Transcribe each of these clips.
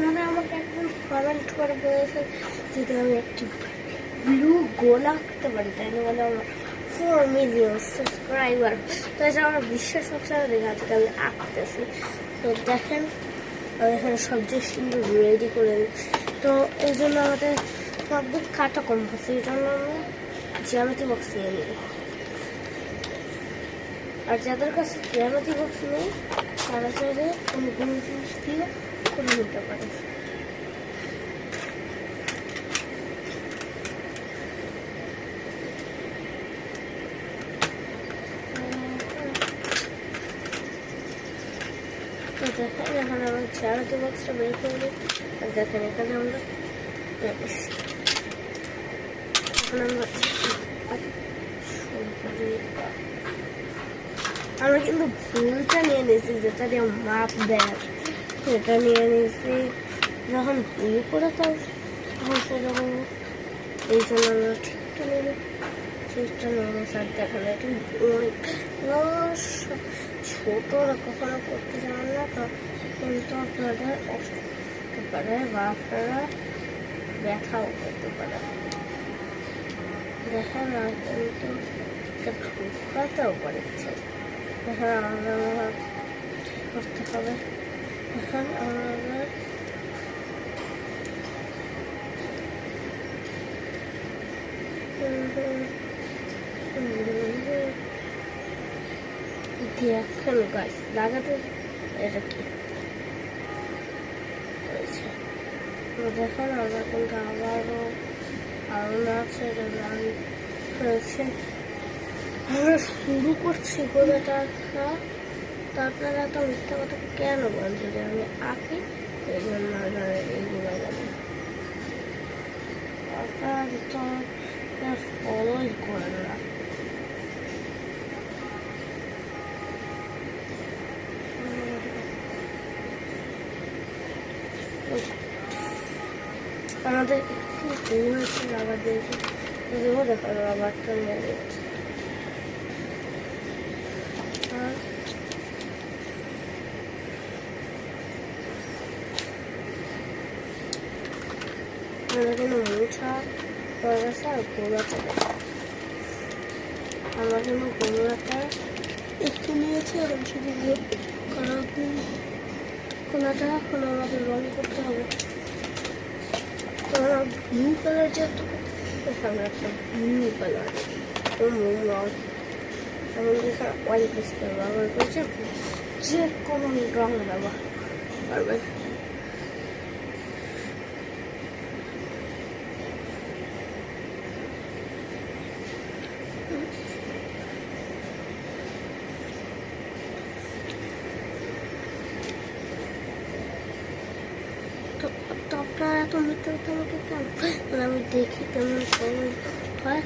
আপনারা আমাকে একদম কমেন্ট করে বলেছেন যদি আমি একটি ব্লু গোল আঁকতে পারি তাহলে বলে আমার 4 মিলিয়ন সাবস্ক্রাইবার। তো এটা আমার বিশ্বাস হচ্ছে না দেখে আজকে আমি আঁকতেছি। তো দেখেন আমি এখানে সবচেয়ে সুন্দর রেডি করে দিই। তো এই জন্য আমাদের একদম কাটা কম হচ্ছে, এই জন্য আমি জ্যামিতি বক্স নিয়ে নিই। আর যাদের কাছে জ্যামিতি বক্স নেই তারা চাইলে কোনো কোনো জিনিস দিয়ে করে নিতে পারে। তো দেখেন এখানে আমার জ্যামিতি বক্সটা বের করে নিই। আর দেখেন এখানে আমরা এখন আমরা কিন্তু ফুলটা নিয়ে নিয়েছি যেটা দিয়ে মাপ দেয়, সেটা নিয়ে নিয়েছি। যখন ভুল করে ফেলছি তখন সোজা করবো, এই জন্য আমরা ঠিকটা নিয়ে নিই। ঠিকটা নিয়ে নিই। আর দেখেন এটা ছোটরা কখনো করতে যাবেন না, তো কিন্তু আপনাদের করতে পারে বা আপনারা ব্যথাও করতে পারে। দেখেন আর কিন্তু ঢুকাতেও পারছে। দেখেন আমরা করতে হবে। এখন আমাদের দেখেন গাছ লাগাতে এটা কি হয়েছে। দেখেন আমরা কিন্তু আবারও আলনা আছে আমি ফেলছি। আমরা শুরু করছি গোলাটা। তো আপনারা এত মিথ্যা কথা কেন বলেন? যদি আমি আঁকি এই জন্য এইগুলো লাগে আপনারা তো ফলোই করেন না। আমাদের একটু ভুল হয়েছে, রাবার দিয়েছি। দেবো দেখো রাবারটা নিয়ে দিচ্ছি। আমরা কিন্তু মোছা হয়ে গেছে আর গোলাটা আমরা কিন্তু গোলাটা একটু নিয়েছি। এখন শুধু গোলাটা এখন আমাদের রং করতে হবে। তো আমার ব্লু কালার যেহেতু আমরা একটা ব্লু কালার মোম রং এবং যেখানে অয়েল পেস্টেল ব্যবহার করেছে যে কোনো রং ব্যবহার করবেন। তো আপনারা এত মিথ্যা কথা আমাকে কেন? মানে আমি দেখি কেমন হয়।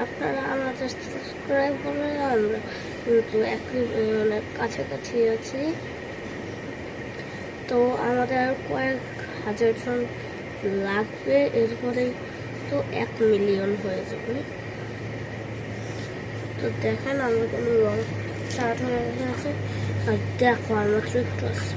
আপনারা আমাদের সাবস্ক্রাইব করবেন। আমরা কিন্তু একই মানে কাছাকাছি আছি। তো আমাদের আর কয়েক হাজার জন লাগবে, এরপরে তো 1 মিলিয়ন হয়ে যাবে। তো দেখেন আমরা কোনো রং স্টার্ট হয়ে গেছে। আর দেখো আর মাত্র একটু আছে।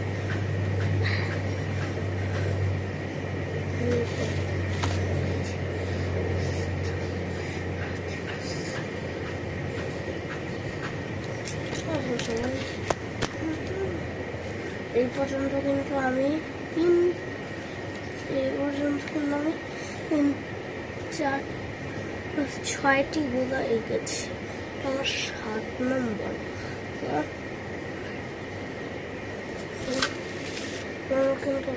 এই পর্যন্ত কিন্তু আমি চার 6টি গোলা এঁকেছি। আমার 7 নম্বর। কিন্তু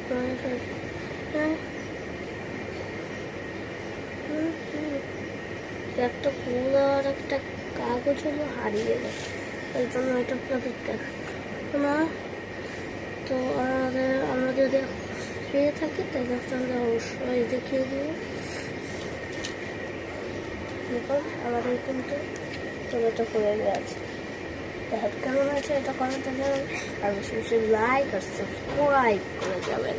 একটা গোলা আর একটা কাগজ হলো হারিয়ে গেছে, এই জন্য এটা আপনাদের দেখাবো না। তো আমরা যদি পেয়ে থাকি তাহলে আপনাদের অবশ্যই দেখিয়ে দিব। দেখুন আমাদের কিন্তু টমেটো করে গেছে। কেমন হয়েছে এটা কমেন্টে জানাবেন। আর বেশি বেশি লাইক আর সাবস্ক্রাইব করে যাবেন।